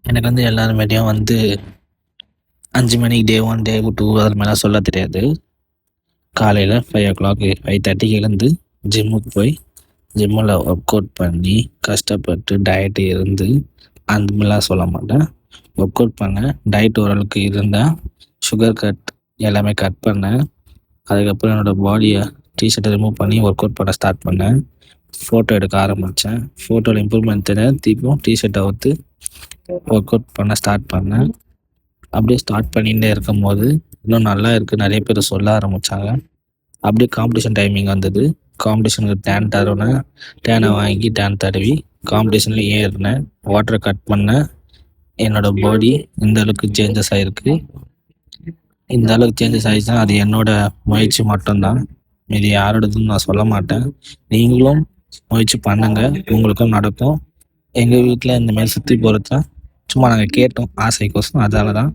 எனக்கு வந்து எல்லாருமேட்டயும் வந்து 5 மணிக்கு டே 1, டே 2 அது மாதிரிலாம் சொல்ல தெரியாது. காலையில் 5:00 5:30க்கு எழுந்து ஜிம்முக்கு போய் ஜிம்மில் ஒர்க் அவுட் பண்ணி கஷ்டப்பட்டு டயட்டு இருந்து அந்த மாதிரிலாம் சொல்ல மாட்டேன். ஒர்க் அவுட் பண்ணேன், டயட் ஓரளவுக்கு இருந்தேன், சுகர் கட் எல்லாமே கட் பண்ணேன். அதுக்கப்புறம் என்னோடய பாடியை டிஷர்ட்டை ரிமூவ் பண்ணி ஒர்க் அவுட் பண்ண ஸ்டார்ட் பண்ணேன். ஃபோட்டோ எடுக்க ஆரம்பித்தேன். ஃபோட்டோவில் இம்ப்ரூவ்மெண்ட் தெரியும். திருப்பியும் டிஷர்ட்டை ஒர்க் அவுட் பண்ண ஸ்டார்ட் பண்ணேன். அப்படியே ஸ்டார்ட் பண்ணிகிட்டே இருக்கும்போது இன்னும் நல்லா இருக்குது நிறைய பேர் சொல்ல ஆரம்பித்தாங்க. அப்படியே காம்படிஷன் டைமிங் வந்தது. காம்படிஷனுக்கு டேன் தருவேன். டேனை வாங்கி டேன் தடவி காம்படிஷனில் ஏறினேன். வாட்டரை கட் பண்ணேன். என்னோடய பாடி இந்த அளவுக்கு சேஞ்சஸ் ஆகிருக்கு. இந்த அளவுக்கு சேஞ்சஸ் ஆகிடுச்சுன்னா அது என்னோடய முயற்சி மட்டும்தான், இது யாரோடதுன்னு நான் சொல்ல மாட்டேன். நீங்களும் முயற்சி பண்ணுங்கள், உங்களுக்கும் நடக்கும். எங்கள் வீட்டில் இந்தமாதிரி சுற்றி போகிறது தான் சும்மா நாங்கள் கேட்டோம் ஆசைக்கோசம், அதால தான்